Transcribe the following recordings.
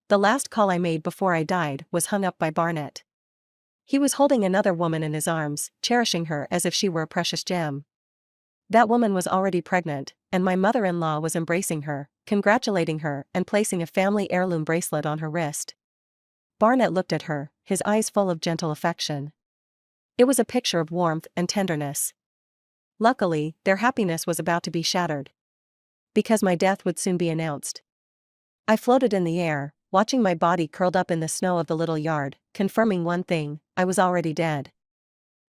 The last call I made before I died was hung up by Barnett. He was holding another woman in his arms, cherishing her as if she were a precious gem. That woman was already pregnant, and my mother-in-law was embracing her, congratulating her and placing a family heirloom bracelet on her wrist. Barnett looked at her, his eyes full of gentle affection. It was a picture of warmth and tenderness. Luckily, their happiness was about to be shattered. Because my death would soon be announced. I floated in the air, watching my body curled up in the snow of the little yard, confirming one thing: I was already dead.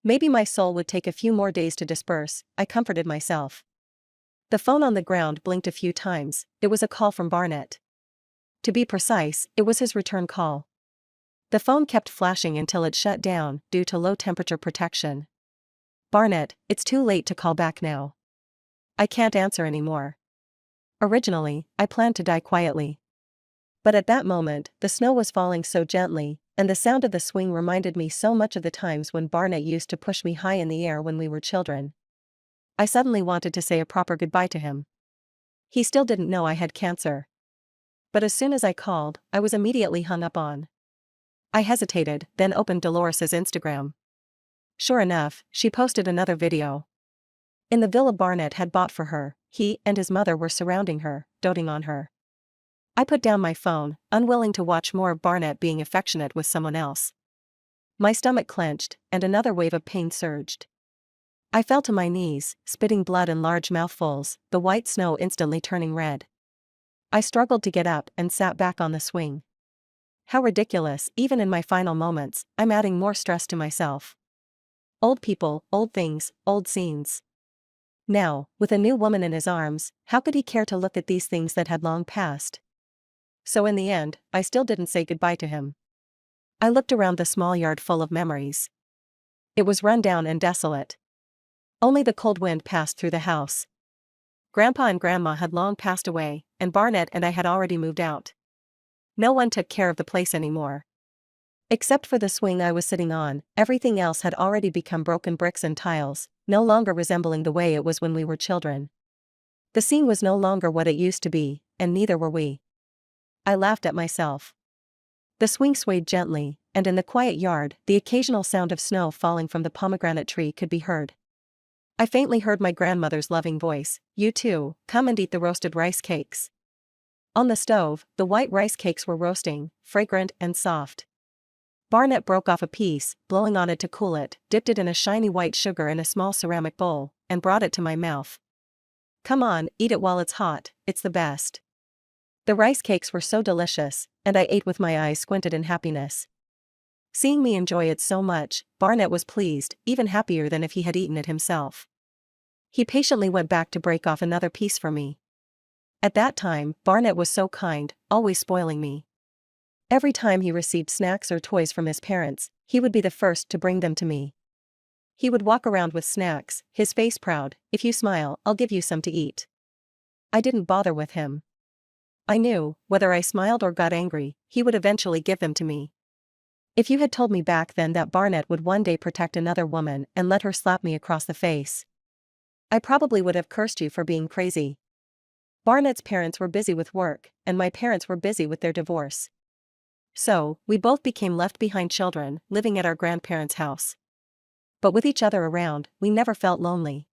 Maybe my soul would take a few more days to disperse, I comforted myself. The phone on the ground blinked a few times. It was a call from Barnett. To be precise, it was his return call. The phone kept flashing until it shut down due to low temperature protection. Barnett, it's too late to call back now. I can't answer anymore. Originally, I planned to die quietly. But at that moment, the snow was falling so gently, and the sound of the swing reminded me so much of the times when Barnett used to push me high in the air when we were children. I suddenly wanted to say a proper goodbye to him. He still didn't know I had cancer. But as soon as I called, I was immediately hung up on. I hesitated, then opened Dolores's Instagram. Sure enough, she posted another video. In the villa Barnett had bought for her, he and his mother were surrounding her, doting on her. I put down my phone, unwilling to watch more of Barnett being affectionate with someone else. My stomach clenched, and another wave of pain surged. I fell to my knees, spitting blood in large mouthfuls, the white snow instantly turning red. I struggled to get up and sat back on the swing. How ridiculous, even in my final moments, I'm adding more stress to myself. Old people, old things, old scenes. Now, with a new woman in his arms, how could he care to look at these things that had long passed? So in the end, I still didn't say goodbye to him. I looked around the small yard full of memories. It was run down and desolate. Only the cold wind passed through the house. Grandpa and Grandma had long passed away, and Barnett and I had already moved out. No one took care of the place anymore. Except for the swing I was sitting on, everything else had already become broken bricks and tiles, no longer resembling the way it was when we were children. The scene was no longer what it used to be, and neither were we. I laughed at myself. The swing swayed gently, and in the quiet yard, the occasional sound of snow falling from the pomegranate tree could be heard. I faintly heard my grandmother's loving voice, "You too, come and eat the roasted rice cakes." On the stove, the white rice cakes were roasting, fragrant and soft. Barnett broke off a piece, blowing on it to cool it, dipped it in a shiny white sugar in a small ceramic bowl, and brought it to my mouth. "Come on, eat it while it's hot, it's the best." The rice cakes were so delicious, and I ate with my eyes squinted in happiness. Seeing me enjoy it so much, Barnett was pleased, even happier than if he had eaten it himself. He patiently went back to break off another piece for me. At that time, Barnett was so kind, always spoiling me. Every time he received snacks or toys from his parents, he would be the first to bring them to me. He would walk around with snacks, his face proud. "If you smile, I'll give you some to eat." I didn't bother with him. I knew, whether I smiled or got angry, he would eventually give them to me. If you had told me back then that Barnett would one day protect another woman and let her slap me across the face, I probably would have cursed you for being crazy. Barnett's parents were busy with work, and my parents were busy with their divorce. So, we both became left-behind children, living at our grandparents' house. But with each other around, we never felt lonely.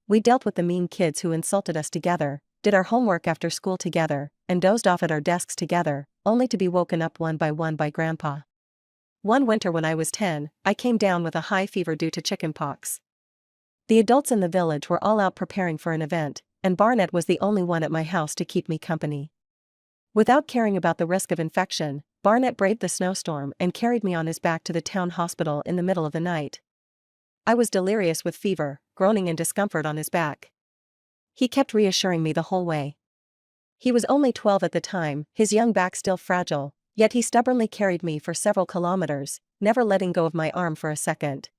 We dealt with the mean kids who insulted us together, did our homework after school together, and dozed off at our desks together, only to be woken up one by Grandpa. One winter when I was 10, I came down with a high fever due to chickenpox. The adults in the village were all out preparing for an event, and Barnett was the only one at my house to keep me company. Without caring about the risk of infection, Barnett braved the snowstorm and carried me on his back to the town hospital in the middle of the night. I was delirious with fever, groaning in discomfort on his back. He kept reassuring me the whole way. He was only 12 at the time, his young back still fragile, yet he stubbornly carried me for several kilometers, never letting go of my arm for a second.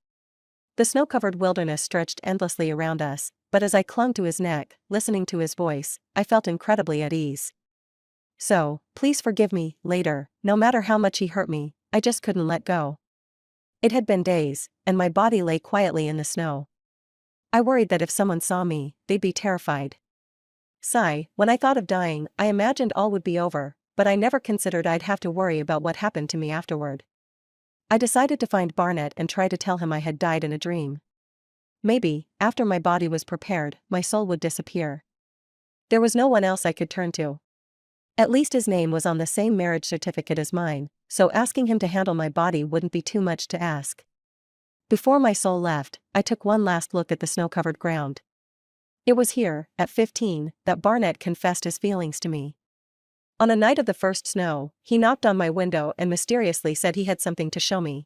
The snow-covered wilderness stretched endlessly around us, but as I clung to his neck, listening to his voice, I felt incredibly at ease. So, please forgive me, later, no matter how much he hurt me, I just couldn't let go. It had been days, and my body lay quietly in the snow. I worried that if someone saw me, they'd be terrified. Sigh, when I thought of dying, I imagined all would be over, but I never considered I'd have to worry about what happened to me afterward. I decided to find Barnett and try to tell him I had died in a dream. Maybe, after my body was prepared, my soul would disappear. There was no one else I could turn to. At least his name was on the same marriage certificate as mine, so asking him to handle my body wouldn't be too much to ask. Before my soul left, I took one last look at the snow-covered ground. It was here, at 15, that Barnett confessed his feelings to me. On a night of the first snow, he knocked on my window and mysteriously said he had something to show me.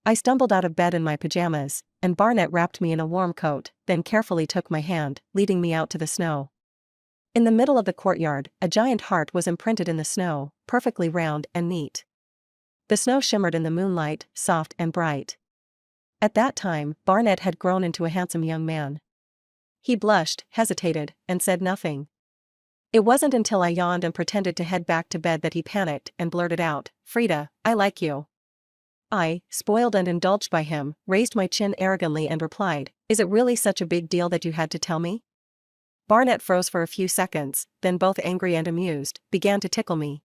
I stumbled out of bed in my pajamas, and Barnett wrapped me in a warm coat, then carefully took my hand, leading me out to the snow. In the middle of the courtyard, a giant heart was imprinted in the snow, perfectly round and neat. The snow shimmered in the moonlight, soft and bright. At that time, Barnett had grown into a handsome young man. He blushed, hesitated, and said nothing. It wasn't until I yawned and pretended to head back to bed that he panicked and blurted out, "Frida, I like you." I, spoiled and indulged by him, raised my chin arrogantly and replied, "Is it really such a big deal that you had to tell me?" Barnett froze for a few seconds, then both angry and amused, began to tickle me.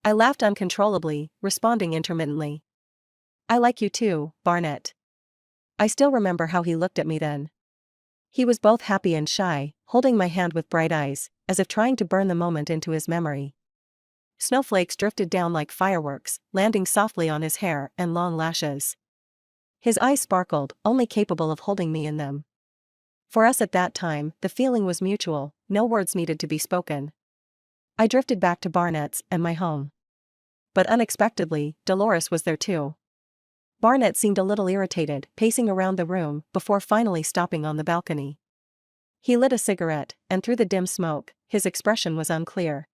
I laughed uncontrollably, responding intermittently. "I like you too, Barnett." I still remember how he looked at me then. He was both happy and shy, holding my hand with bright eyes, as if trying to burn the moment into his memory. Snowflakes drifted down like fireworks, landing softly on his hair and long lashes. His eyes sparkled, only capable of holding me in them. For us at that time, the feeling was mutual, no words needed to be spoken. I drifted back to Barnett's and my home. But unexpectedly, Dolores was there too. Barnett seemed a little irritated, pacing around the room, before finally stopping on the balcony. He lit a cigarette, and through the dim smoke, his expression was unclear.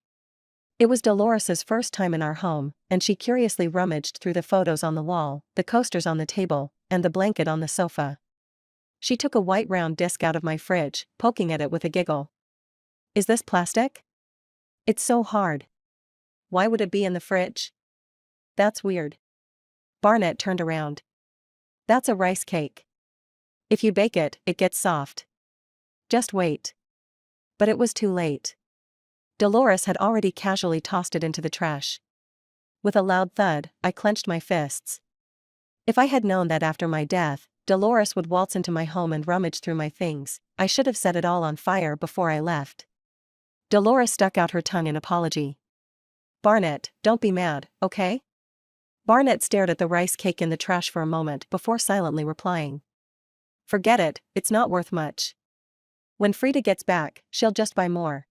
It was Dolores's first time in our home, and she curiously rummaged through the photos on the wall, the coasters on the table, and the blanket on the sofa. She took a white round disc out of my fridge, poking at it with a giggle. "Is this plastic? It's so hard. Why would it be in the fridge?" "That's weird." Barnett turned around. "That's a rice cake. If you bake it, it gets soft. Just wait." But it was too late. Dolores had already casually tossed it into the trash. With a loud thud, I clenched my fists. If I had known that after my death, Dolores would waltz into my home and rummage through my things, I should have set it all on fire before I left. Dolores stuck out her tongue in apology. "Barnett, don't be mad, okay?" Barnett stared at the rice cake in the trash for a moment before silently replying. "Forget it, it's not worth much. When Frida gets back, she'll just buy more."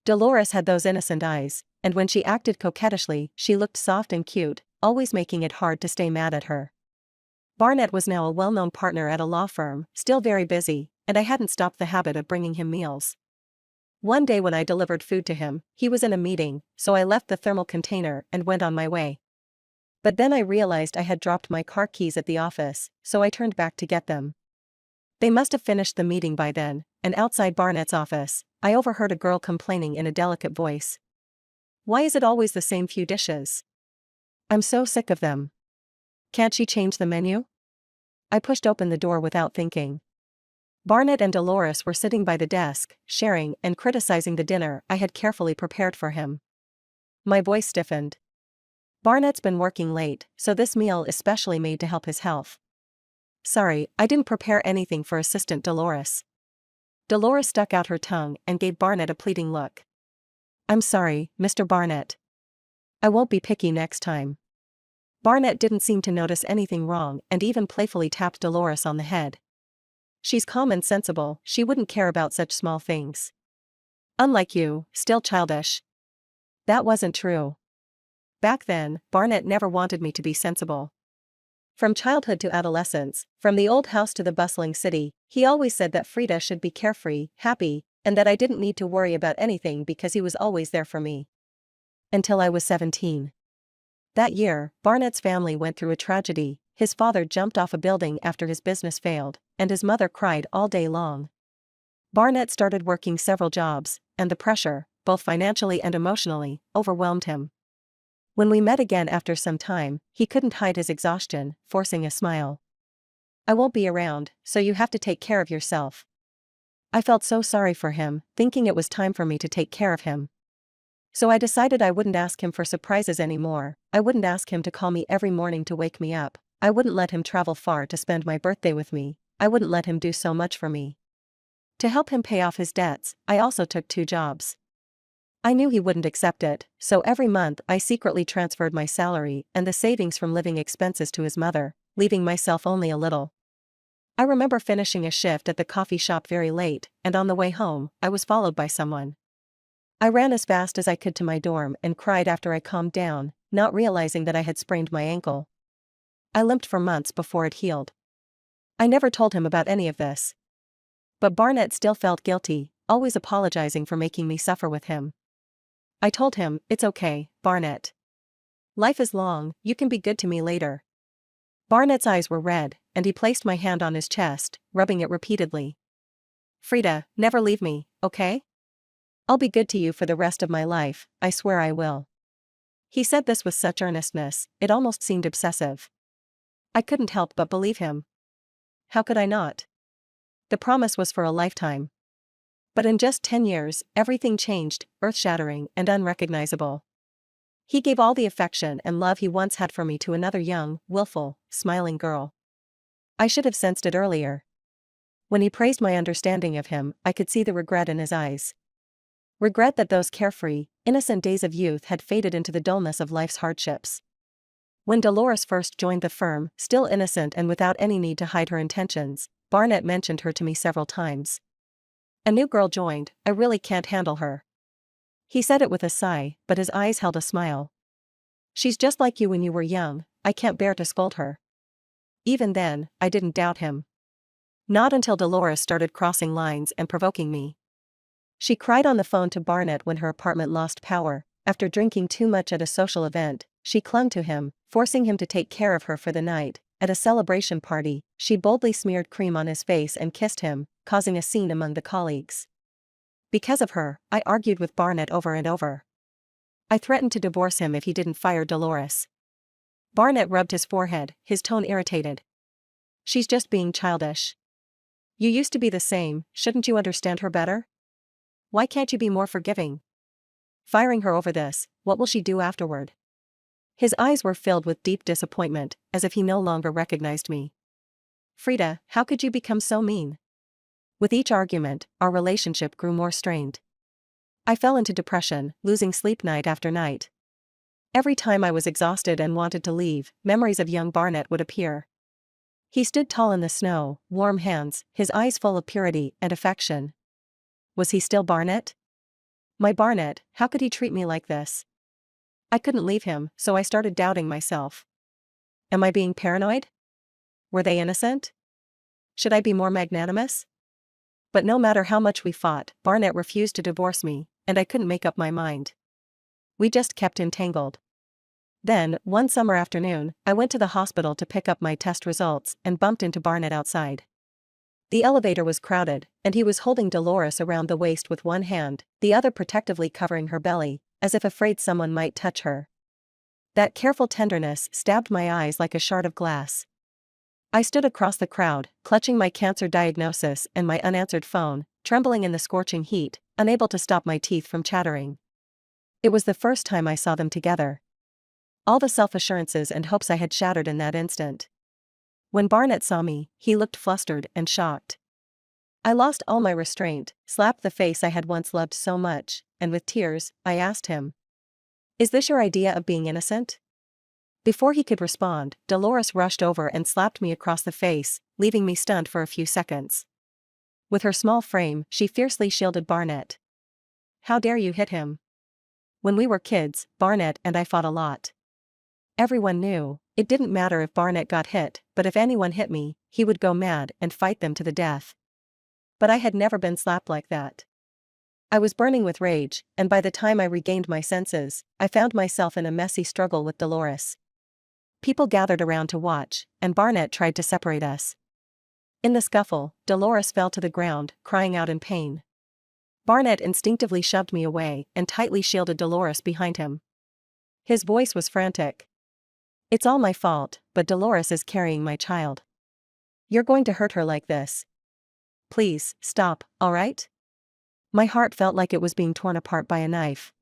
Dolores had those innocent eyes, and when she acted coquettishly, she looked soft and cute, always making it hard to stay mad at her. Barnett was now a well-known partner at a law firm, still very busy, and I hadn't stopped the habit of bringing him meals. One day when I delivered food to him, he was in a meeting, so I left the thermal container and went on my way. But then I realized I had dropped my car keys at the office, so I turned back to get them. They must have finished the meeting by then, and outside Barnett's office, I overheard a girl complaining in a delicate voice. "Why is it always the same few dishes? I'm so sick of them. Can't she change the menu?" I pushed open the door without thinking. Barnett and Dolores were sitting by the desk, sharing and criticizing the dinner I had carefully prepared for him. My voice stiffened. "Barnett's been working late, so this meal is specially made to help his health." "Sorry, I didn't prepare anything for Assistant Dolores." Dolores stuck out her tongue and gave Barnett a pleading look. "I'm sorry, Mr. Barnett. I won't be picky next time." Barnett didn't seem to notice anything wrong and even playfully tapped Dolores on the head. "She's calm and sensible, she wouldn't care about such small things. Unlike you, still childish." That wasn't true. Back then, Barnett never wanted me to be sensible. From childhood to adolescence, from the old house to the bustling city, he always said that Frida should be carefree, happy, and that I didn't need to worry about anything because he was always there for me. Until I was 17. That year, Barnett's family went through a tragedy. His father jumped off a building after his business failed, and his mother cried all day long. Barnett started working several jobs, and the pressure, both financially and emotionally, overwhelmed him. When we met again after some time, he couldn't hide his exhaustion, forcing a smile. "I won't be around, so you have to take care of yourself." I felt so sorry for him, thinking it was time for me to take care of him. So I decided I wouldn't ask him for surprises anymore. I wouldn't ask him to call me every morning to wake me up. I wouldn't let him travel far to spend my birthday with me. I wouldn't let him do so much for me. To help him pay off his debts, I also took 2 jobs. I knew he wouldn't accept it, so every month I secretly transferred my salary and the savings from living expenses to his mother, leaving myself only a little. I remember finishing a shift at the coffee shop very late, and on the way home, I was followed by someone. I ran as fast as I could to my dorm and cried after I calmed down, not realizing that I had sprained my ankle. I limped for months before it healed. I never told him about any of this. But Barnett still felt guilty, always apologizing for making me suffer with him. I told him, "It's okay, Barnett. Life is long, you can be good to me later." Barnett's eyes were red, and he placed my hand on his chest, rubbing it repeatedly. "Frida, never leave me, okay? I'll be good to you for the rest of my life, I swear I will." He said this with such earnestness, it almost seemed obsessive. I couldn't help but believe him. How could I not? The promise was for a lifetime. But in just 10 years, everything changed, earth-shattering and unrecognizable. He gave all the affection and love he once had for me to another young, willful, smiling girl. I should have sensed it earlier. When he praised my understanding of him, I could see the regret in his eyes. Regret that those carefree, innocent days of youth had faded into the dullness of life's hardships. When Dolores first joined the firm, still innocent and without any need to hide her intentions, Barnett mentioned her to me several times. "A new girl joined, I really can't handle her." He said it with a sigh, but his eyes held a smile. "She's just like you when you were young, I can't bear to scold her." Even then, I didn't doubt him. Not until Dolores started crossing lines and provoking me. She cried on the phone to Barnett when her apartment lost power. After drinking too much at a social event, she clung to him, forcing him to take care of her for the night. At a celebration party, she boldly smeared cream on his face and kissed him, causing a scene among the colleagues. Because of her, I argued with Barnett over and over. I threatened to divorce him if he didn't fire Dolores. Barnett rubbed his forehead, his tone irritated. "She's just being childish. You used to be the same, shouldn't you understand her better? Why can't you be more forgiving? Firing her over this, what will she do afterward?" His eyes were filled with deep disappointment, as if he no longer recognized me. "Frida, how could you become so mean?" With each argument, our relationship grew more strained. I fell into depression, losing sleep night after night. Every time I was exhausted and wanted to leave, memories of young Barnett would appear. He stood tall in the snow, warm hands, his eyes full of purity and affection. Was he still Barnett? My Barnett, how could he treat me like this? I couldn't leave him, so I started doubting myself. Am I being paranoid? Were they innocent? Should I be more magnanimous? But no matter how much we fought, Barnett refused to divorce me, and I couldn't make up my mind. We just kept entangled. Then, one summer afternoon, I went to the hospital to pick up my test results and bumped into Barnett outside. The elevator was crowded, and he was holding Dolores around the waist with one hand, the other protectively covering her belly, as if afraid someone might touch her. That careful tenderness stabbed my eyes like a shard of glass. I stood across the crowd, clutching my cancer diagnosis and my unanswered phone, trembling in the scorching heat, unable to stop my teeth from chattering. It was the first time I saw them together. All the self-assurances and hopes I had shattered in that instant. When Barnett saw me, he looked flustered and shocked. I lost all my restraint, slapped the face I had once loved so much, and with tears, I asked him, "Is this your idea of being innocent?" Before he could respond, Dolores rushed over and slapped me across the face, leaving me stunned for a few seconds. With her small frame, she fiercely shielded Barnett. "How dare you hit him?" When we were kids, Barnett and I fought a lot. Everyone knew, it didn't matter if Barnett got hit, but if anyone hit me, he would go mad and fight them to the death. But I had never been slapped like that. I was burning with rage, and by the time I regained my senses, I found myself in a messy struggle with Dolores. People gathered around to watch, and Barnett tried to separate us. In the scuffle, Dolores fell to the ground, crying out in pain. Barnett instinctively shoved me away and tightly shielded Dolores behind him. His voice was frantic. "It's all my fault, but Dolores is carrying my child. You're going to hurt her like this. Please, stop, all right?" My heart felt like it was being torn apart by a knife.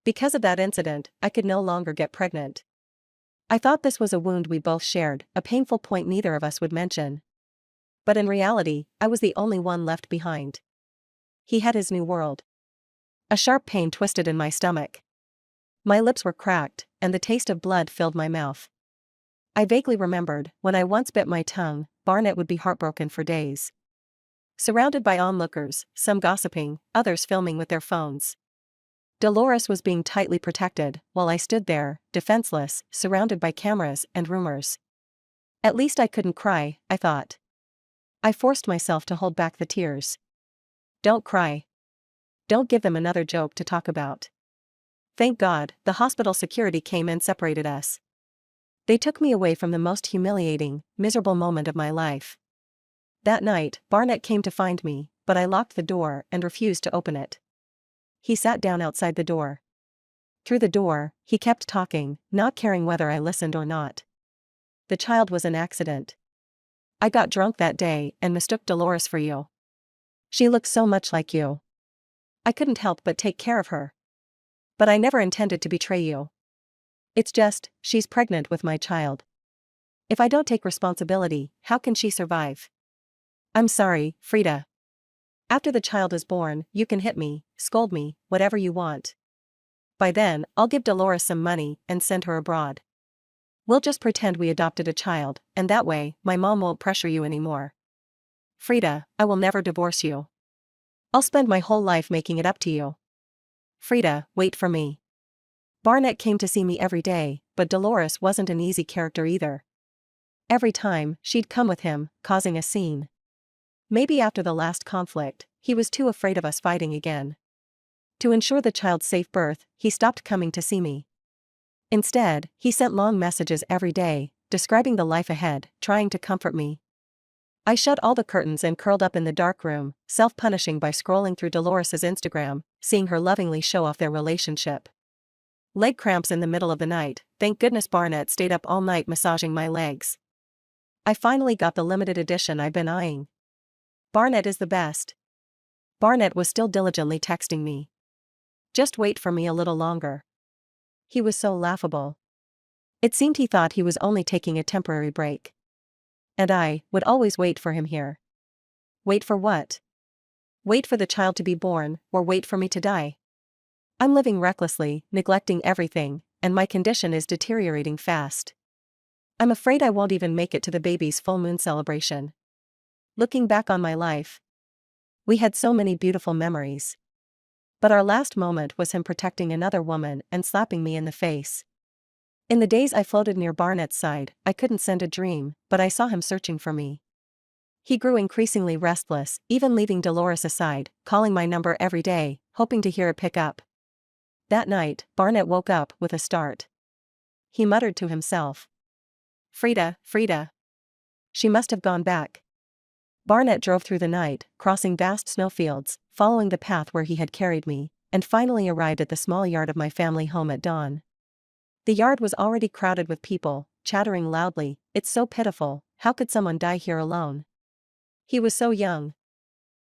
Because of that incident, I could no longer get pregnant. I thought this was a wound we both shared, a painful point neither of us would mention. But in reality, I was the only one left behind. He had his new world. A sharp pain twisted in my stomach. My lips were cracked, and the taste of blood filled my mouth. I vaguely remembered, when I once bit my tongue, Barnett would be heartbroken for days. Surrounded by onlookers, some gossiping, others filming with their phones. Dolores was being tightly protected, while I stood there, defenseless, surrounded by cameras and rumors. At least I couldn't cry, I thought. I forced myself to hold back the tears. Don't cry. Don't give them another joke to talk about. Thank God, the hospital security came and separated us. They took me away from the most humiliating, miserable moment of my life. That night, Barnett came to find me, but I locked the door and refused to open it. He sat down outside the door. Through the door, he kept talking, not caring whether I listened or not. The child was an accident. I got drunk that day and mistook Dolores for you. She looks so much like you. I couldn't help but take care of her. But I never intended to betray you. It's just, she's pregnant with my child. If I don't take responsibility, how can she survive? I'm sorry, Frida. After the child is born, you can hit me, scold me, whatever you want. By then, I'll give Dolores some money and send her abroad. We'll just pretend we adopted a child, and that way, my mom won't pressure you anymore. Frida, I will never divorce you. I'll spend my whole life making it up to you. Frida, wait for me. Barnett came to see me every day, but Dolores wasn't an easy character either. Every time, she'd come with him, causing a scene. Maybe after the last conflict, he was too afraid of us fighting again. To ensure the child's safe birth, he stopped coming to see me. Instead, he sent long messages every day, describing the life ahead, trying to comfort me. I shut all the curtains and curled up in the dark room, self-punishing by scrolling through Dolores's Instagram, seeing her lovingly show off their relationship. Leg cramps in the middle of the night, thank goodness Barnett stayed up all night massaging my legs. I finally got the limited edition I've been eyeing. Barnett is the best. Barnett was still diligently texting me. Just wait for me a little longer. He was so laughable. It seemed he thought he was only taking a temporary break. And I would always wait for him here. Wait for what? Wait for the child to be born, or wait for me to die? I'm living recklessly, neglecting everything, and my condition is deteriorating fast. I'm afraid I won't even make it to the baby's full moon celebration. Looking back on my life, we had so many beautiful memories. But our last moment was him protecting another woman and slapping me in the face. In the days I floated near Barnett's side, I couldn't send a dream, but I saw him searching for me. He grew increasingly restless, even leaving Dolores aside, calling my number every day, hoping to hear it pick up. That night, Barnett woke up with a start. He muttered to himself. Frida, Frida. She must have gone back. Barnett drove through the night, crossing vast snowfields, following the path where he had carried me, and finally arrived at the small yard of my family home at dawn. The yard was already crowded with people, chattering loudly, "It's so pitiful, how could someone die here alone?" He was so young.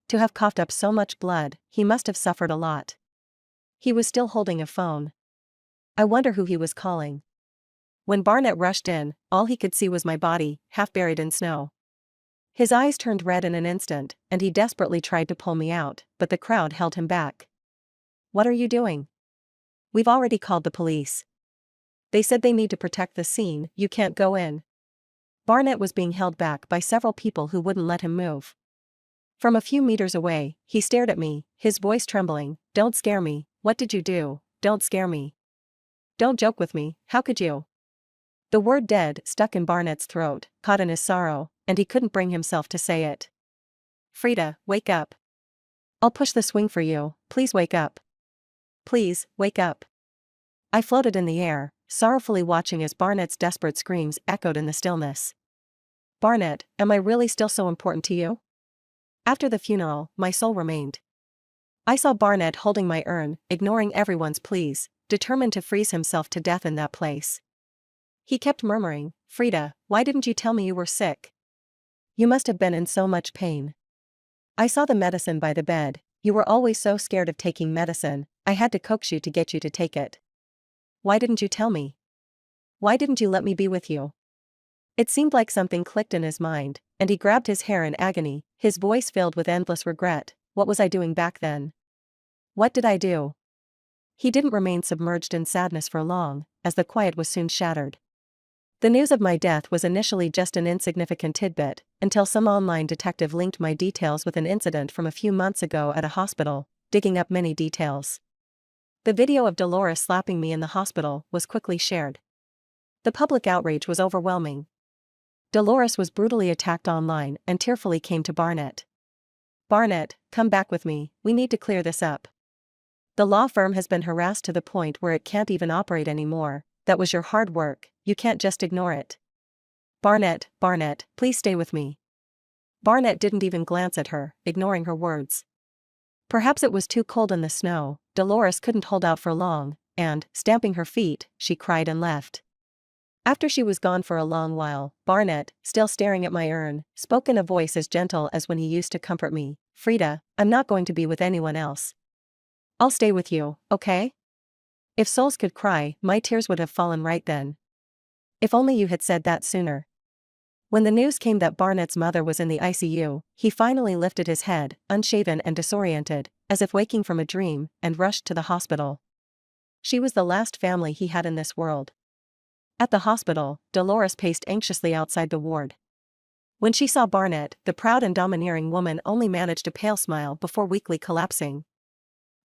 To have coughed up so much blood, he must have suffered a lot. He was still holding a phone. I wonder who he was calling. When Barnett rushed in, all he could see was my body, half buried in snow. His eyes turned red in an instant, and he desperately tried to pull me out, but the crowd held him back. "What are you doing? We've already called the police. They said they need to protect the scene, you can't go in." Barnett was being held back by several people who wouldn't let him move. From a few meters away, he stared at me, his voice trembling, "Don't scare me, what did you do? Don't scare me. Don't joke with me, how could you?" The word "dead" stuck in Barnett's throat, caught in his sorrow, and he couldn't bring himself to say it. "Frida, wake up. I'll push the swing for you, please wake up. Please, wake up." I floated in the air, sorrowfully watching as Barnett's desperate screams echoed in the stillness. "Barnett, am I really still so important to you?" After the funeral, my soul remained. I saw Barnett holding my urn, ignoring everyone's pleas, determined to freeze himself to death in that place. He kept murmuring, "Frida, why didn't you tell me you were sick? You must have been in so much pain. I saw the medicine by the bed, you were always so scared of taking medicine, I had to coax you to get you to take it. Why didn't you tell me? Why didn't you let me be with you? It seemed like something clicked in his mind, and he grabbed his hair in agony, his voice filled with endless regret. What was I doing back then? What did I do? He didn't remain submerged in sadness for long, as the quiet was soon shattered. The news of my death was initially just an insignificant tidbit, until some online detective linked my details with an incident from a few months ago at a hospital, digging up many details. The video of Dolores slapping me in the hospital was quickly shared. The public outrage was overwhelming. Dolores was brutally attacked online and tearfully came to Barnett. "Barnett, come back with me, we need to clear this up. The law firm has been harassed to the point where it can't even operate anymore. That was your hard work, you can't just ignore it. Barnett, please stay with me." Barnett didn't even glance at her, ignoring her words. Perhaps it was too cold in the snow, Dolores couldn't hold out for long, and, stamping her feet, she cried and left. After she was gone for a long while, Barnett, still staring at my urn, spoke in a voice as gentle as when he used to comfort me. "Frida, I'm not going to be with anyone else. I'll stay with you, okay?" If souls could cry, my tears would have fallen right then. If only you had said that sooner. When the news came that Barnett's mother was in the ICU, he finally lifted his head, unshaven and disoriented, as if waking from a dream, and rushed to the hospital. She was the last family he had in this world. At the hospital, Dolores paced anxiously outside the ward. When she saw Barnett, the proud and domineering woman only managed a pale smile before weakly collapsing.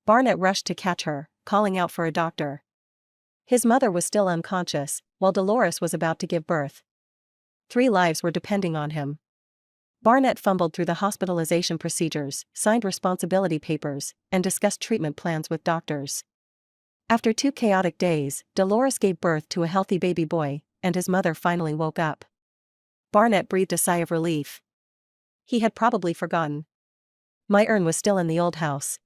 Barnett rushed to catch her, calling out for a doctor. His mother was still unconscious, while Dolores was about to give birth. 3 lives were depending on him. Barnett fumbled through the hospitalization procedures, signed responsibility papers, and discussed treatment plans with doctors. After 2 chaotic days, Dolores gave birth to a healthy baby boy, and his mother finally woke up. Barnett breathed a sigh of relief. He had probably forgotten. My urn was still in the old house.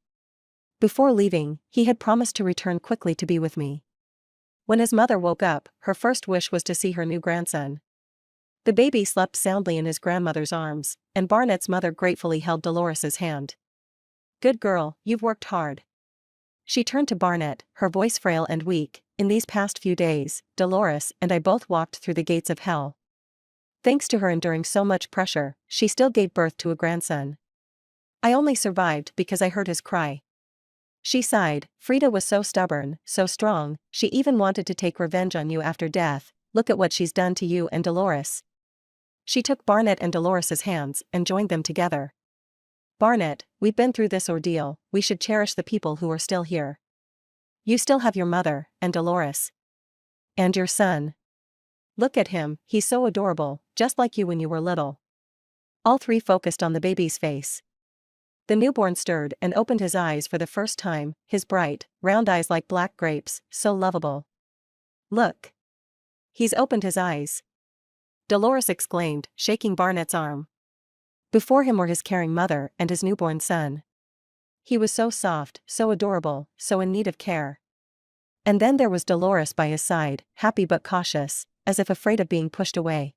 Before leaving, he had promised to return quickly to be with me. When his mother woke up, her first wish was to see her new grandson. The baby slept soundly in his grandmother's arms, and Barnett's mother gratefully held Dolores's hand. "Good girl, you've worked hard." She turned to Barnett, her voice frail and weak. "In these past few days, Dolores and I both walked through the gates of hell. Thanks to her enduring so much pressure, she still gave birth to a grandson. I only survived because I heard his cry." She sighed. "Frida was so stubborn, so strong, she even wanted to take revenge on you after death. Look at what she's done to you and Dolores." She took Barnett and Dolores's hands and joined them together. "Barnett, we've been through this ordeal, we should cherish the people who are still here. You still have your mother, and Dolores. And your son. Look at him, he's so adorable, just like you when you were little." All 3 focused on the baby's face. The newborn stirred and opened his eyes for the first time, his bright, round eyes like black grapes, so lovable. "Look. He's opened his eyes," Dolores exclaimed, shaking Barnett's arm. Before him were his caring mother and his newborn son. He was so soft, so adorable, so in need of care. And then there was Dolores by his side, happy but cautious, as if afraid of being pushed away.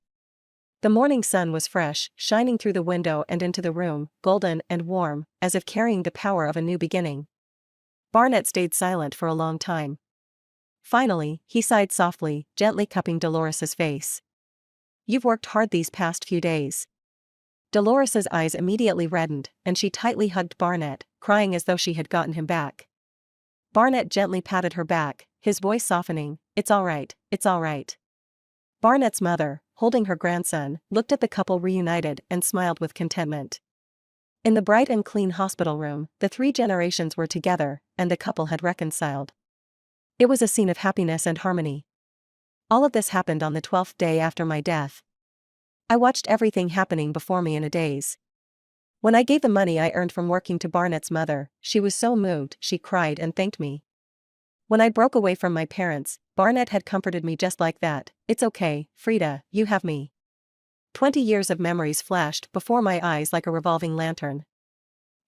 The morning sun was fresh, shining through the window and into the room, golden and warm, as if carrying the power of a new beginning. Barnett stayed silent for a long time. Finally, he sighed softly, gently cupping Dolores's face. "You've worked hard these past few days." Dolores's eyes immediately reddened, and she tightly hugged Barnett, crying as though she had gotten him back. Barnett gently patted her back, his voice softening. "It's all right, it's all right." Barnett's mother, holding her grandson, looked at the couple reunited and smiled with contentment. In the bright and clean hospital room, the 3 generations were together, and the couple had reconciled. It was a scene of happiness and harmony. All of this happened on the 12th day after my death. I watched everything happening before me in a daze. When I gave the money I earned from working to Barnett's mother, she was so moved she cried and thanked me. When I broke away from my parents, Barnett had comforted me just like that. "It's okay, Frida, you have me." 20 years of memories flashed before my eyes like a revolving lantern.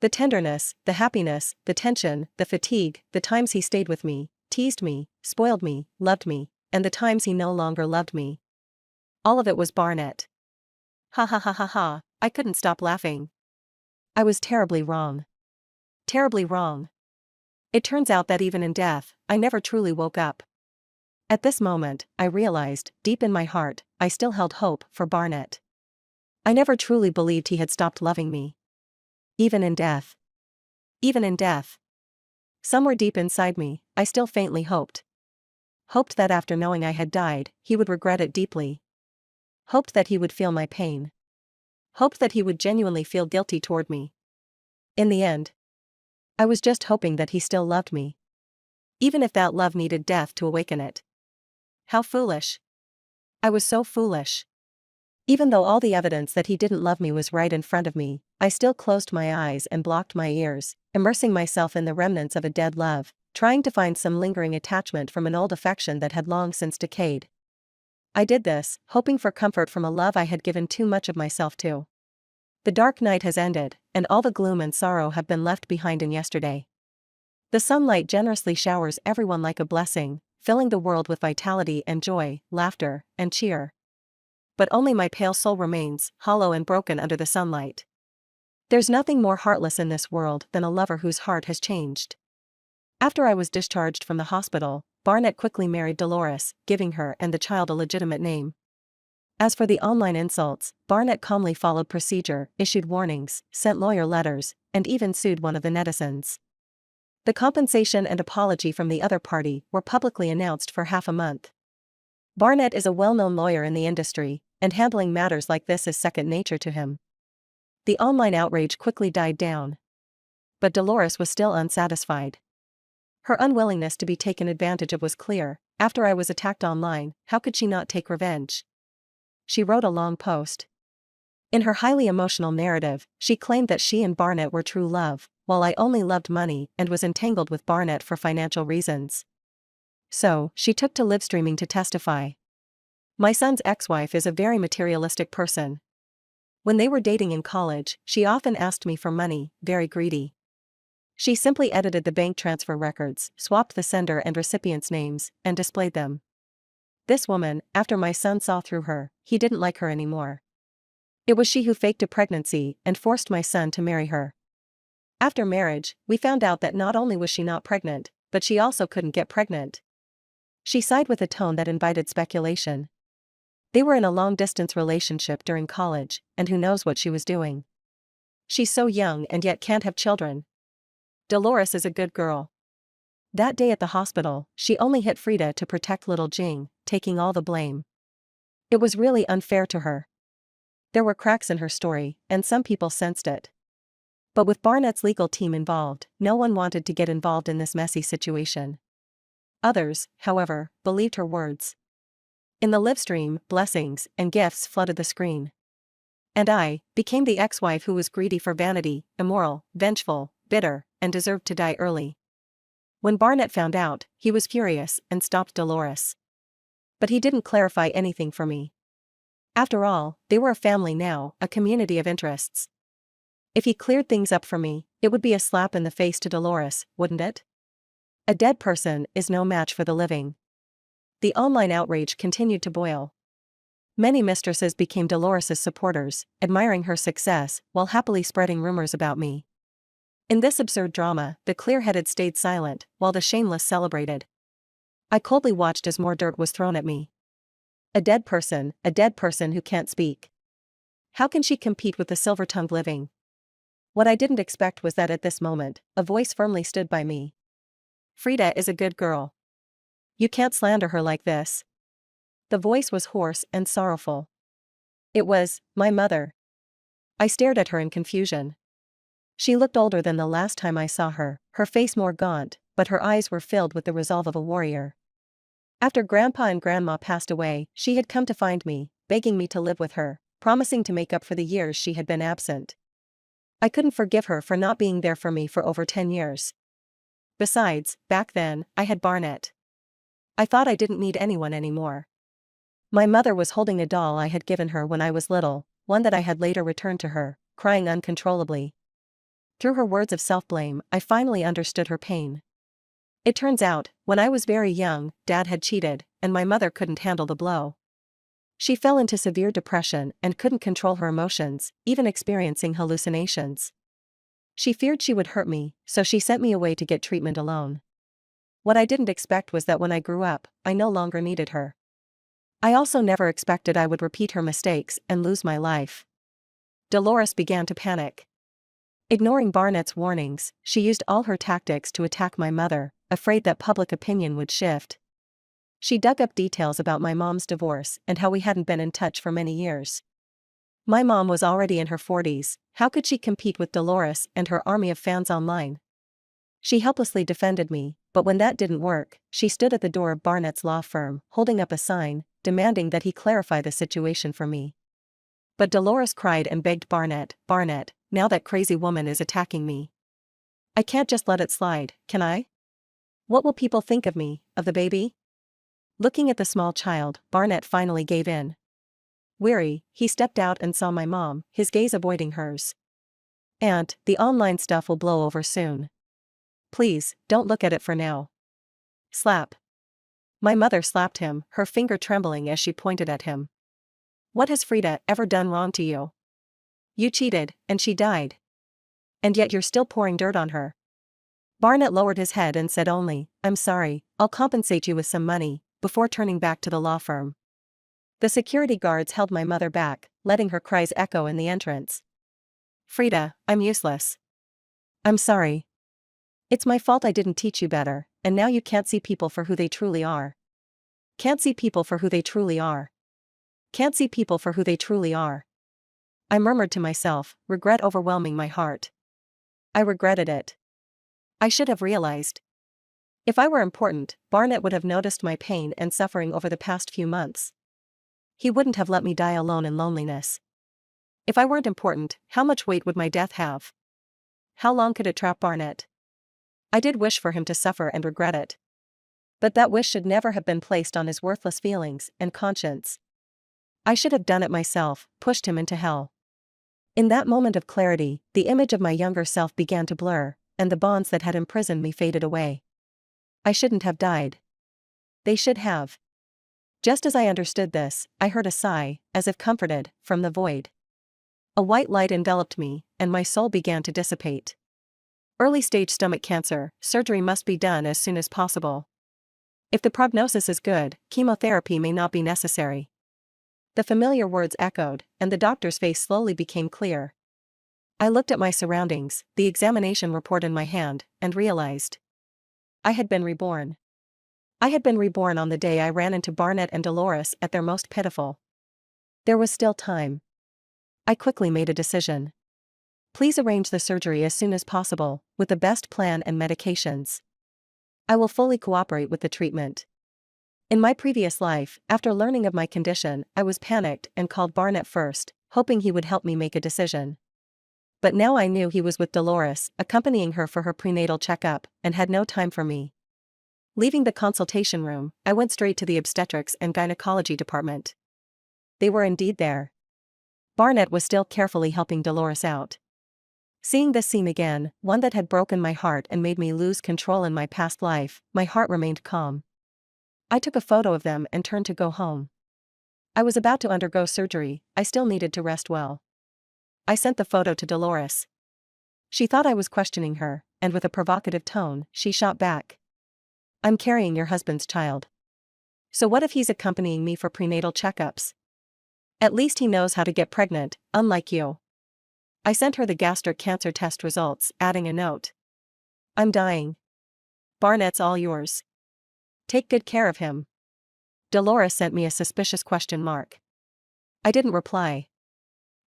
The tenderness, the happiness, the tension, the fatigue, the times he stayed with me, teased me, spoiled me, loved me, and the times he no longer loved me. All of it was Barnett. Ha ha ha ha ha, I couldn't stop laughing. I was terribly wrong. Terribly wrong. It turns out that even in death, I never truly woke up. At this moment, I realized, deep in my heart, I still held hope for Barnett. I never truly believed he had stopped loving me. Even in death. Even in death. Somewhere deep inside me, I still faintly hoped. Hoped that after knowing I had died, he would regret it deeply. Hoped that he would feel my pain. Hoped that he would genuinely feel guilty toward me. In the end, I was just hoping that he still loved me. Even if that love needed death to awaken it. How foolish. I was so foolish. Even though all the evidence that he didn't love me was right in front of me, I still closed my eyes and blocked my ears, immersing myself in the remnants of a dead love, trying to find some lingering attachment from an old affection that had long since decayed. I did this, hoping for comfort from a love I had given too much of myself to. The dark night has ended, and all the gloom and sorrow have been left behind in yesterday. The sunlight generously showers everyone like a blessing, filling the world with vitality and joy, laughter, and cheer. But only my pale soul remains, hollow and broken under the sunlight. There's nothing more heartless in this world than a lover whose heart has changed. After I was discharged from the hospital, Barnett quickly married Dolores, giving her and the child a legitimate name. As for the online insults, Barnett calmly followed procedure, issued warnings, sent lawyer letters, and even sued one of the netizens. The compensation and apology from the other party were publicly announced for half a month. Barnett is a well-known lawyer in the industry, and handling matters like this is second nature to him. The online outrage quickly died down. But Dolores was still unsatisfied. Her unwillingness to be taken advantage of was clear. After I was attacked online, how could she not take revenge? She wrote a long post. In her highly emotional narrative, she claimed that she and Barnett were true love, while I only loved money and was entangled with Barnett for financial reasons. So, she took to live streaming to testify. My son's ex-wife is a very materialistic person. When they were dating in college, she often asked me for money, very greedy. She simply edited the bank transfer records, swapped the sender and recipient's names, and displayed them. This woman, after my son saw through her, he didn't like her anymore. It was she who faked a pregnancy and forced my son to marry her. After marriage, we found out that not only was she not pregnant, but she also couldn't get pregnant. She sighed with a tone that invited speculation. They were in a long-distance relationship during college, and who knows what she was doing. She's so young and yet can't have children. Dolores is a good girl. That day at the hospital, she only hit Frida to protect little Jing, taking all the blame. It was really unfair to her. There were cracks in her story, and some people sensed it. But with Barnett's legal team involved, no one wanted to get involved in this messy situation. Others, however, believed her words. In the live stream, blessings and gifts flooded the screen. And I became the ex-wife who was greedy for vanity, immoral, vengeful, bitter, and deserved to die early. When Barnett found out, he was furious and stopped Dolores. But he didn't clarify anything for me. After all, they were a family now, a community of interests. If he cleared things up for me, it would be a slap in the face to Dolores, wouldn't it? A dead person is no match for the living. The online outrage continued to boil. Many mistresses became Dolores' supporters, admiring her success, while happily spreading rumors about me. In this absurd drama, the clear-headed stayed silent, while the shameless celebrated. I coldly watched as more dirt was thrown at me. A dead person who can't speak. How can she compete with the silver-tongued living? What I didn't expect was that at this moment, a voice firmly stood by me. Frida is a good girl. You can't slander her like this. The voice was hoarse and sorrowful. It was my mother. I stared at her in confusion. She looked older than the last time I saw her, her face more gaunt, but her eyes were filled with the resolve of a warrior. After Grandpa and Grandma passed away, she had come to find me, begging me to live with her, promising to make up for the years she had been absent. I couldn't forgive her for not being there for me for over 10 years. Besides, back then, I had Barnett. I thought I didn't need anyone anymore. My mother was holding a doll I had given her when I was little, one that I had later returned to her, crying uncontrollably. Through her words of self-blame, I finally understood her pain. It turns out, when I was very young, Dad had cheated, and my mother couldn't handle the blow. She fell into severe depression and couldn't control her emotions, even experiencing hallucinations. She feared she would hurt me, so she sent me away to get treatment alone. What I didn't expect was that when I grew up, I no longer needed her. I also never expected I would repeat her mistakes and lose my life. Dolores began to panic. Ignoring Barnett's warnings, she used all her tactics to attack my mother, afraid that public opinion would shift. She dug up details about my mom's divorce and how we hadn't been in touch for many years. My mom was already in her 40s, how could she compete with Dolores and her army of fans online? She helplessly defended me, but when that didn't work, she stood at the door of Barnett's law firm, holding up a sign, demanding that he clarify the situation for me. But Dolores cried and begged Barnett, now that crazy woman is attacking me. I can't just let it slide, can I? What will people think of me, of the baby? Looking at the small child, Barnett finally gave in. Weary, he stepped out and saw my mom, his gaze avoiding hers. Aunt, the online stuff will blow over soon. Please, don't look at it for now. Slap. My mother slapped him, her finger trembling as she pointed at him. What has Frida ever done wrong to you? You cheated, and she died. And yet you're still pouring dirt on her. Barnett lowered his head and said only, I'm sorry, I'll compensate you with some money, before turning back to the law firm. The security guards held my mother back, letting her cries echo in the entrance. Frida, I'm useless. I'm sorry. It's my fault I didn't teach you better, and now you can't see people for who they truly are. Can't see people for who they truly are. Can't see people for who they truly are. I murmured to myself, regret overwhelming my heart. I regretted it. I should have realized. If I were important, Barnett would have noticed my pain and suffering over the past few months. He wouldn't have let me die alone in loneliness. If I weren't important, how much weight would my death have? How long could it trap Barnett? I did wish for him to suffer and regret it. But that wish should never have been placed on his worthless feelings and conscience. I should have done it myself, pushed him into hell. In that moment of clarity, the image of my younger self began to blur, and the bonds that had imprisoned me faded away. I shouldn't have died. They should have. Just as I understood this, I heard a sigh, as if comforted, from the void. A white light enveloped me, and my soul began to dissipate. Early-stage stomach cancer, surgery must be done as soon as possible. If the prognosis is good, chemotherapy may not be necessary. The familiar words echoed, and the doctor's face slowly became clear. I looked at my surroundings, the examination report in my hand, and realized. I had been reborn. I had been reborn on the day I ran into Barnett and Dolores at their most pitiful. There was still time. I quickly made a decision. Please arrange the surgery as soon as possible, with the best plan and medications. I will fully cooperate with the treatment. In my previous life, after learning of my condition, I was panicked and called Barnett first, hoping he would help me make a decision. But now I knew he was with Dolores, accompanying her for her prenatal checkup, and had no time for me. Leaving the consultation room, I went straight to the obstetrics and gynecology department. They were indeed there. Barnett was still carefully helping Dolores out. Seeing this scene again, one that had broken my heart and made me lose control in my past life, my heart remained calm. I took a photo of them and turned to go home. I was about to undergo surgery, I still needed to rest well. I sent the photo to Dolores. She thought I was questioning her, and with a provocative tone, she shot back. I'm carrying your husband's child. So what if he's accompanying me for prenatal checkups? At least he knows how to get pregnant, unlike you. I sent her the gastric cancer test results, adding a note. I'm dying. Barnett's all yours. Take good care of him. Dolores sent me a suspicious question mark. I didn't reply.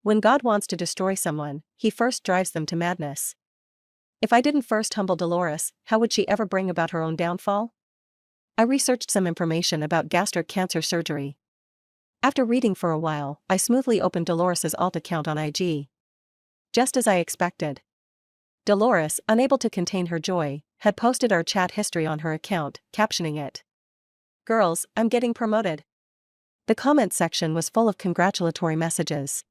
When God wants to destroy someone, he first drives them to madness. If I didn't first humble Dolores, how would she ever bring about her own downfall? I researched some information about gastric cancer surgery. After reading for a while, I smoothly opened Dolores's alt account on IG. Just as I expected. Dolores, unable to contain her joy, had posted our chat history on her account, captioning it. Girls, I'm getting promoted. The comment section was full of congratulatory messages.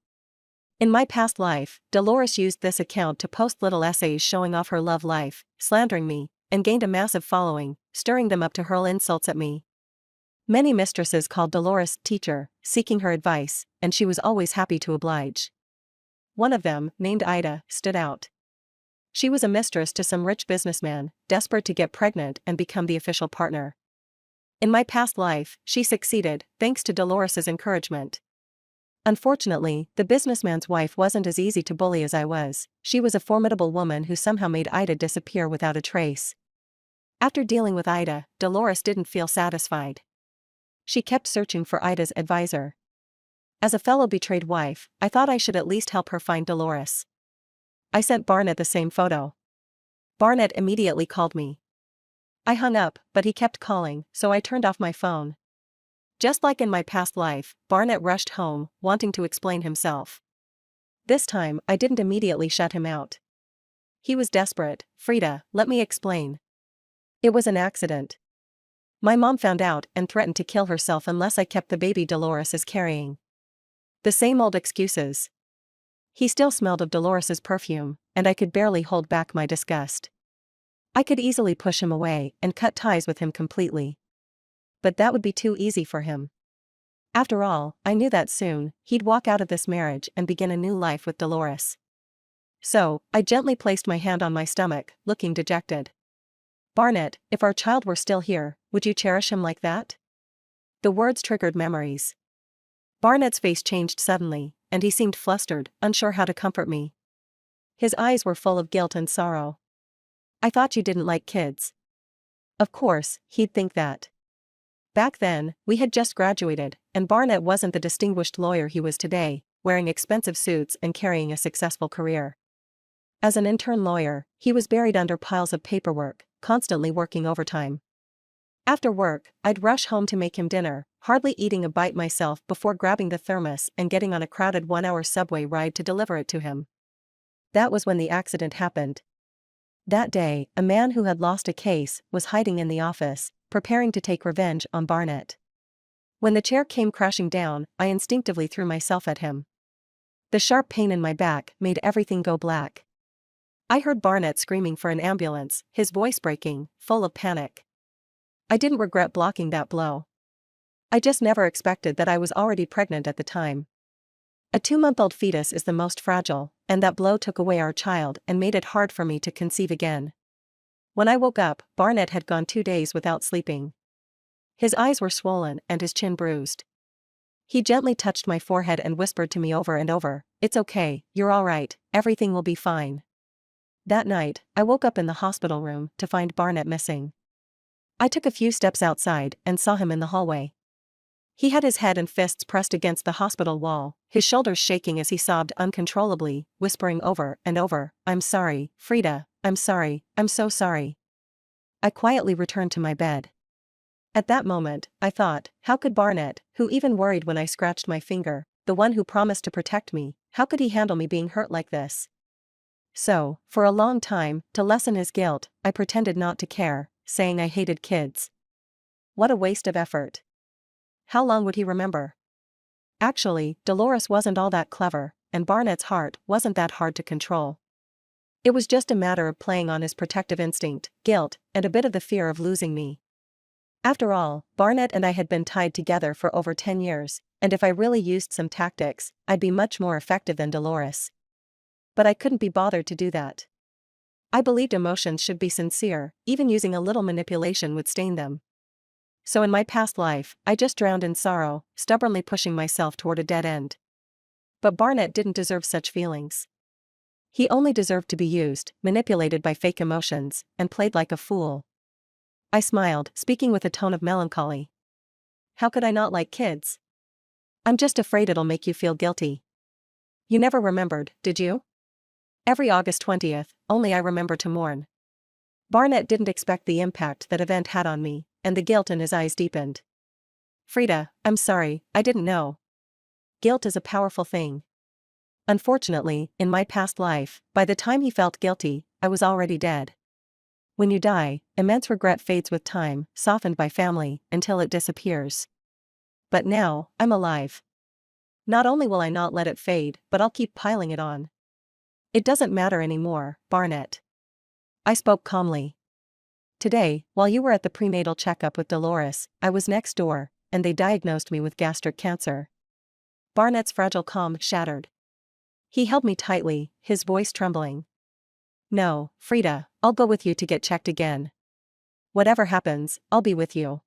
In my past life, Dolores used this account to post little essays showing off her love life, slandering me, and gained a massive following, stirring them up to hurl insults at me. Many mistresses called Dolores teacher, seeking her advice, and she was always happy to oblige. One of them, named Ida, stood out. She was a mistress to some rich businessman, desperate to get pregnant and become the official partner. In my past life, she succeeded, thanks to Dolores's encouragement. Unfortunately, the businessman's wife wasn't as easy to bully as I was. She was a formidable woman who somehow made Ida disappear without a trace. After dealing with Ida, Dolores didn't feel satisfied. She kept searching for Ida's advisor. As a fellow betrayed wife, I thought I should at least help her find Dolores. I sent Barnett the same photo. Barnett immediately called me. I hung up, but he kept calling, so I turned off my phone. Just like in my past life, Barnett rushed home, wanting to explain himself. This time, I didn't immediately shut him out. He was desperate. "Frida, let me explain. It was an accident. My mom found out and threatened to kill herself unless I kept the baby Dolores is carrying." The same old excuses. He still smelled of Dolores's perfume, and I could barely hold back my disgust. I could easily push him away and cut ties with him completely. But that would be too easy for him. After all, I knew that soon, he'd walk out of this marriage and begin a new life with Dolores. So, I gently placed my hand on my stomach, looking dejected. "Barnett, if our child were still here, would you cherish him like that?" The words triggered memories. Barnett's face changed suddenly, and he seemed flustered, unsure how to comfort me. His eyes were full of guilt and sorrow. "I thought you didn't like kids." Of course, he'd think that. Back then, we had just graduated, and Barnett wasn't the distinguished lawyer he was today, wearing expensive suits and carrying a successful career. As an intern lawyer, he was buried under piles of paperwork, constantly working overtime. After work, I'd rush home to make him dinner, hardly eating a bite myself before grabbing the thermos and getting on a crowded one-hour subway ride to deliver it to him. That was when the accident happened. That day, a man who had lost a case was hiding in the office, preparing to take revenge on Barnett. When the chair came crashing down, I instinctively threw myself at him. The sharp pain in my back made everything go black. I heard Barnett screaming for an ambulance, his voice breaking, full of panic. I didn't regret blocking that blow. I just never expected that I was already pregnant at the time. A 2-month-old fetus is the most fragile, and that blow took away our child and made it hard for me to conceive again. When I woke up, Barnett had gone 2 days without sleeping. His eyes were swollen and his chin bruised. He gently touched my forehead and whispered to me over and over, "It's okay, you're all right, everything will be fine." That night, I woke up in the hospital room to find Barnett missing. I took a few steps outside and saw him in the hallway. He had his head and fists pressed against the hospital wall, his shoulders shaking as he sobbed uncontrollably, whispering over and over, "I'm sorry, Frida, I'm sorry, I'm so sorry." I quietly returned to my bed. At that moment, I thought, how could Barnett, who even worried when I scratched my finger, the one who promised to protect me, how could he handle me being hurt like this? So, for a long time, to lessen his guilt, I pretended not to care, saying I hated kids. What a waste of effort. How long would he remember? Actually, Dolores wasn't all that clever, and Barnett's heart wasn't that hard to control. It was just a matter of playing on his protective instinct, guilt, and a bit of the fear of losing me. After all, Barnett and I had been tied together for over 10 years, and if I really used some tactics, I'd be much more effective than Dolores. But I couldn't be bothered to do that. I believed emotions should be sincere, even using a little manipulation would stain them. So in my past life, I just drowned in sorrow, stubbornly pushing myself toward a dead end. But Barnett didn't deserve such feelings. He only deserved to be used, manipulated by fake emotions, and played like a fool. I smiled, speaking with a tone of melancholy. How could I not like kids? I'm just afraid it'll make you feel guilty. You never remembered, did you? Every August 20th, only I remember to mourn. Barnett didn't expect the impact that event had on me, and the guilt in his eyes deepened. Frida, I'm sorry, I didn't know. Guilt is a powerful thing. Unfortunately, in my past life, by the time he felt guilty, I was already dead. When you die, immense regret fades with time, softened by family, until it disappears. But now, I'm alive. Not only will I not let it fade, but I'll keep piling it on. It doesn't matter anymore, Barnett. I spoke calmly. Today, while you were at the prenatal checkup with Dolores, I was next door, and they diagnosed me with gastric cancer. Barnett's fragile calm shattered. He held me tightly, his voice trembling. No, Frida, I'll go with you to get checked again. Whatever happens, I'll be with you.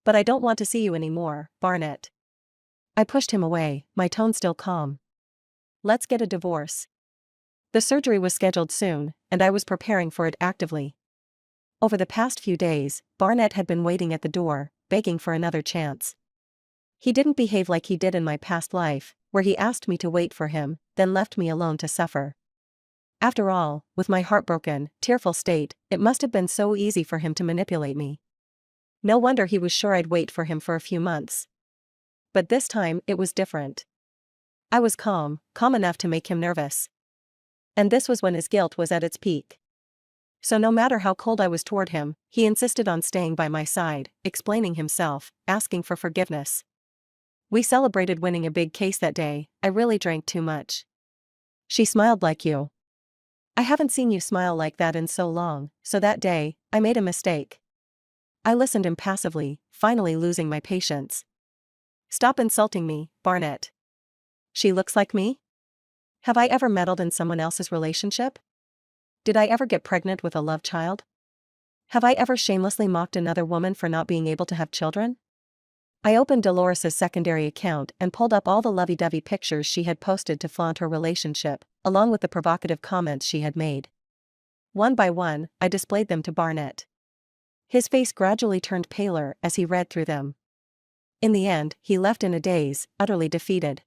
But I don't want to see you anymore, Barnett. I pushed him away, my tone still calm. Let's get a divorce. The surgery was scheduled soon, and I was preparing for it actively. Over the past few days, Barnett had been waiting at the door, begging for another chance. He didn't behave like he did in my past life, where he asked me to wait for him, then left me alone to suffer. After all, with my heartbroken, tearful state, it must have been so easy for him to manipulate me. No wonder he was sure I'd wait for him for a few months. But this time, it was different. I was calm enough to make him nervous. And this was when his guilt was at its peak. So no matter how cold I was toward him, he insisted on staying by my side, explaining himself, asking for forgiveness. We celebrated winning a big case that day. I really drank too much. She smiled like you. I haven't seen you smile like that in so long, so that day, I made a mistake. I listened impassively, finally losing my patience. Stop insulting me, Barnett. She looks like me? Have I ever meddled in someone else's relationship? Did I ever get pregnant with a love child? Have I ever shamelessly mocked another woman for not being able to have children? I opened Dolores's secondary account and pulled up all the lovey-dovey pictures she had posted to flaunt her relationship, along with the provocative comments she had made. One by one, I displayed them to Barnett. His face gradually turned paler as he read through them. In the end, he left in a daze, utterly defeated.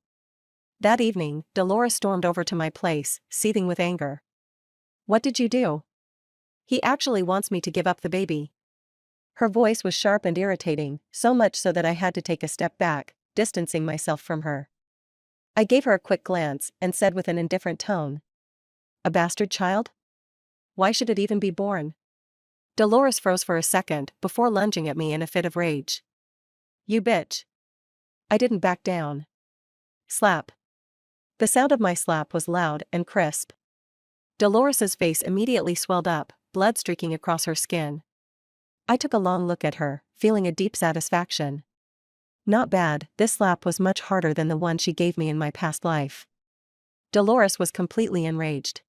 That evening, Dolores stormed over to my place, seething with anger. What did you do? He actually wants me to give up the baby. Her voice was sharp and irritating, so much so that I had to take a step back, distancing myself from her. I gave her a quick glance and said with an indifferent tone, "A bastard child? Why should it even be born?" Dolores froze for a second before lunging at me in a fit of rage. You bitch. I didn't back down. Slap. The sound of my slap was loud and crisp. Dolores's face immediately swelled up, blood streaking across her skin. I took a long look at her, feeling a deep satisfaction. Not bad, this slap was much harder than the one she gave me in my past life. Dolores was completely enraged.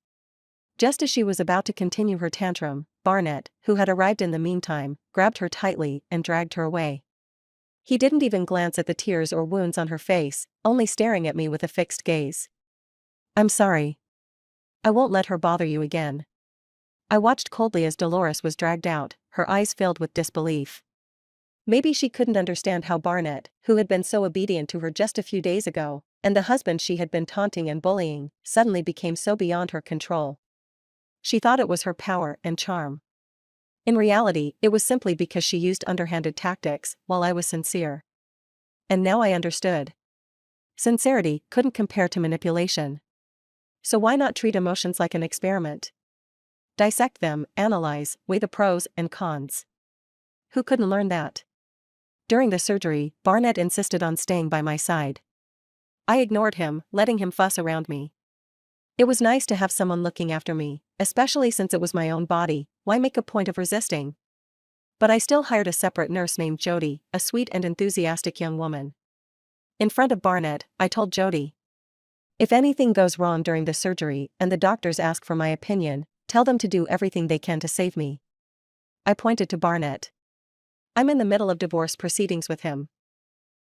Just as she was about to continue her tantrum, Barnett, who had arrived in the meantime, grabbed her tightly and dragged her away. He didn't even glance at the tears or wounds on her face, only staring at me with a fixed gaze. I'm sorry. I won't let her bother you again. I watched coldly as Dolores was dragged out, her eyes filled with disbelief. Maybe she couldn't understand how Barnett, who had been so obedient to her just a few days ago, and the husband she had been taunting and bullying, suddenly became so beyond her control. She thought it was her power and charm. In reality, it was simply because she used underhanded tactics, while I was sincere. And now I understood. Sincerity couldn't compare to manipulation. So why not treat emotions like an experiment? Dissect them, analyze, weigh the pros and cons. Who couldn't learn that? During the surgery, Barnett insisted on staying by my side. I ignored him, letting him fuss around me. It was nice to have someone looking after me, especially since it was my own body. Why make a point of resisting? But I still hired a separate nurse named Jody, a sweet and enthusiastic young woman. In front of Barnett, I told Jody, if anything goes wrong during the surgery and the doctors ask for my opinion, tell them to do everything they can to save me. I pointed to Barnett. I'm in the middle of divorce proceedings with him.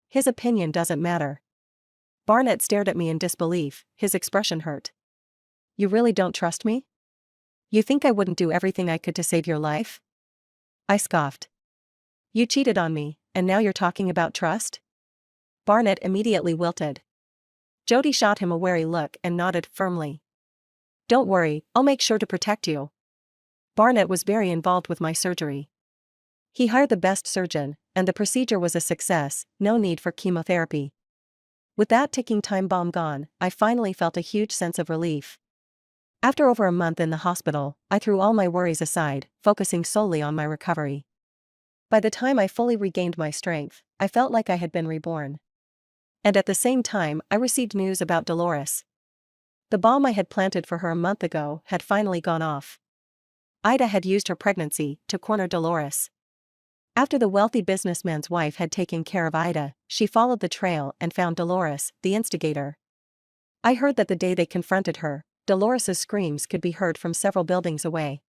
His opinion doesn't matter. Barnett stared at me in disbelief, his expression hurt. You really don't trust me? You think I wouldn't do everything I could to save your life? I scoffed. You cheated on me, and now you're talking about trust? Barnett immediately wilted. Jody shot him a wary look and nodded firmly. Don't worry, I'll make sure to protect you. Barnett was very involved with my surgery. He hired the best surgeon, and the procedure was a success, no need for chemotherapy. With that ticking time bomb gone, I finally felt a huge sense of relief. After over a month in the hospital, I threw all my worries aside, focusing solely on my recovery. By the time I fully regained my strength, I felt like I had been reborn. And at the same time, I received news about Dolores. The bomb I had planted for her a month ago had finally gone off. Ida had used her pregnancy to corner Dolores. After the wealthy businessman's wife had taken care of Ida, she followed the trail and found Dolores, the instigator. I heard that the day they confronted her, Dolores's screams could be heard from several buildings away.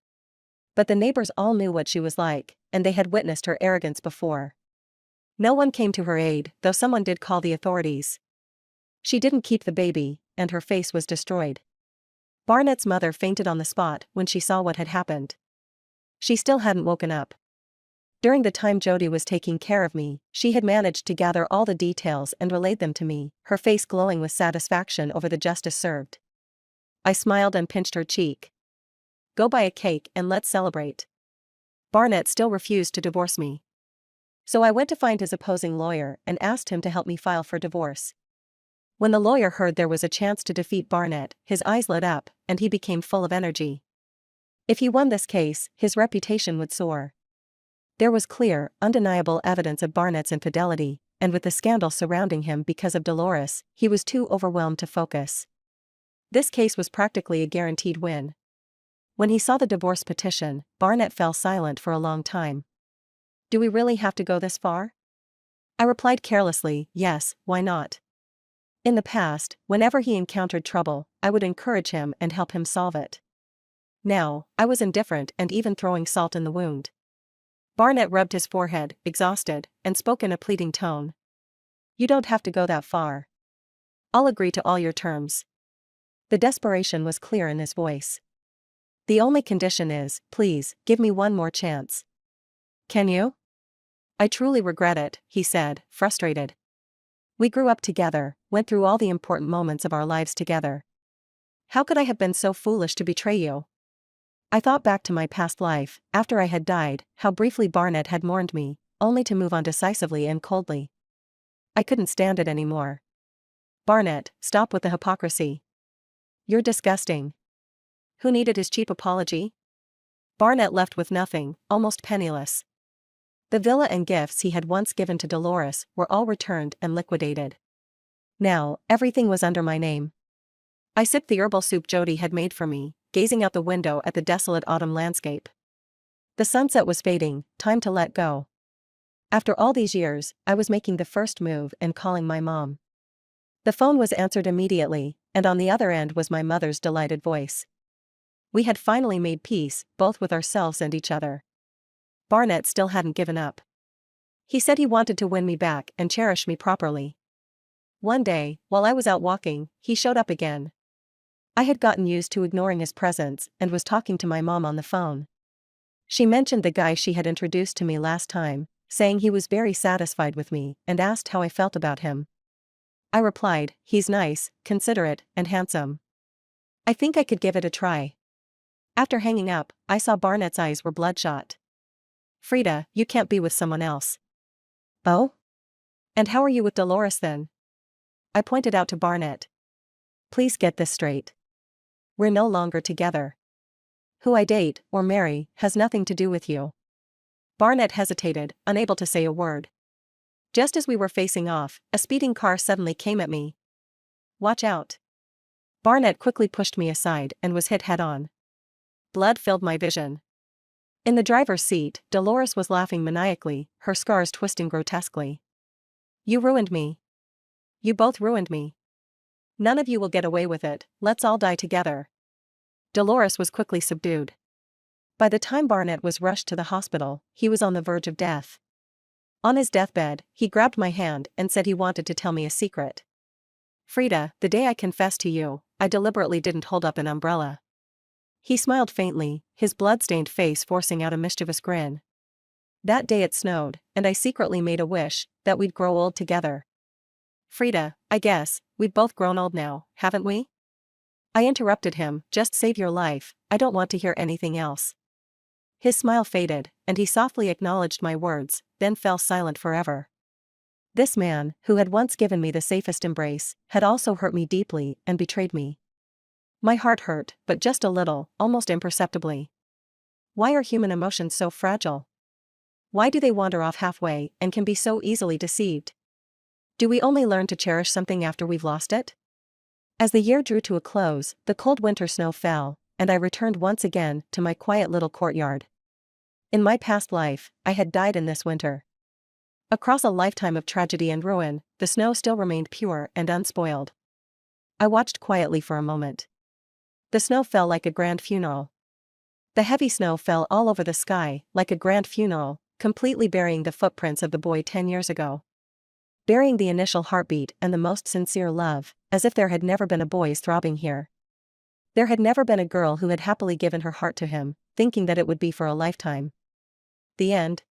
But the neighbors all knew what she was like, and they had witnessed her arrogance before. No one came to her aid, though someone did call the authorities. She didn't keep the baby, and her face was destroyed. Barnett's mother fainted on the spot when she saw what had happened. She still hadn't woken up. During the time Jody was taking care of me, she had managed to gather all the details and relayed them to me, her face glowing with satisfaction over the justice served. I smiled and pinched her cheek. Go buy a cake and let's celebrate. Barnett still refused to divorce me. So I went to find his opposing lawyer and asked him to help me file for divorce. When the lawyer heard there was a chance to defeat Barnett, his eyes lit up, and he became full of energy. If he won this case, his reputation would soar. There was clear, undeniable evidence of Barnett's infidelity, and with the scandal surrounding him because of Dolores, he was too overwhelmed to focus. This case was practically a guaranteed win. When he saw the divorce petition, Barnett fell silent for a long time. Do we really have to go this far? I replied carelessly, yes, why not? In the past, whenever he encountered trouble, I would encourage him and help him solve it. Now, I was indifferent and even throwing salt in the wound. Barnett rubbed his forehead, exhausted, and spoke in a pleading tone. You don't have to go that far. I'll agree to all your terms. The desperation was clear in his voice. The only condition is, please, give me one more chance. Can you? I truly regret it, he said, frustrated. We grew up together, went through all the important moments of our lives together. How could I have been so foolish to betray you? I thought back to my past life, after I had died, how briefly Barnett had mourned me, only to move on decisively and coldly. I couldn't stand it anymore. Barnett, stop with the hypocrisy. You're disgusting. Who needed his cheap apology? Barnett left with nothing, almost penniless. The villa and gifts he had once given to Dolores were all returned and liquidated. Now, everything was under my name. I sipped the herbal soup Jody had made for me, gazing out the window at the desolate autumn landscape. The sunset was fading, time to let go. After all these years, I was making the first move and calling my mom. The phone was answered immediately, and on the other end was my mother's delighted voice. We had finally made peace, both with ourselves and each other. Barnett still hadn't given up. He said he wanted to win me back and cherish me properly. One day, while I was out walking, he showed up again. I had gotten used to ignoring his presence and was talking to my mom on the phone. She mentioned the guy she had introduced to me last time, saying he was very satisfied with me, and asked how I felt about him. I replied, he's nice, considerate, and handsome. I think I could give it a try. After hanging up, I saw Barnett's eyes were bloodshot. Frida, you can't be with someone else. Oh? And how are you with Dolores then? I pointed out to Barnett. Please get this straight. We're no longer together. Who I date, or marry, has nothing to do with you. Barnett hesitated, unable to say a word. Just as we were facing off, a speeding car suddenly came at me. Watch out. Barnett quickly pushed me aside and was hit head-on. Blood filled my vision. In the driver's seat, Dolores was laughing maniacally, her scars twisting grotesquely. You ruined me. You both ruined me. None of you will get away with it, let's all die together. Dolores was quickly subdued. By the time Barnett was rushed to the hospital, he was on the verge of death. On his deathbed, he grabbed my hand and said he wanted to tell me a secret. Frida, the day I confessed to you, I deliberately didn't hold up an umbrella. He smiled faintly, his blood-stained face forcing out a mischievous grin. That day it snowed, and I secretly made a wish that we'd grow old together. Frida, I guess, we've both grown old now, haven't we? I interrupted him, just save your life, I don't want to hear anything else. His smile faded, and he softly acknowledged my words, then fell silent forever. This man, who had once given me the safest embrace, had also hurt me deeply and betrayed me. My heart hurt, but just a little, almost imperceptibly. Why are human emotions so fragile? Why do they wander off halfway and can be so easily deceived? Do we only learn to cherish something after we've lost it? As the year drew to a close, the cold winter snow fell, and I returned once again to my quiet little courtyard. In my past life, I had died in this winter. Across a lifetime of tragedy and ruin, the snow still remained pure and unspoiled. I watched quietly for a moment. The snow fell like a grand funeral. The heavy snow fell all over the sky, like a grand funeral, completely burying the footprints of the boy 10 years ago. Burying the initial heartbeat and the most sincere love, as if there had never been a boy's throbbing here. There had never been a girl who had happily given her heart to him, thinking that it would be for a lifetime. The end.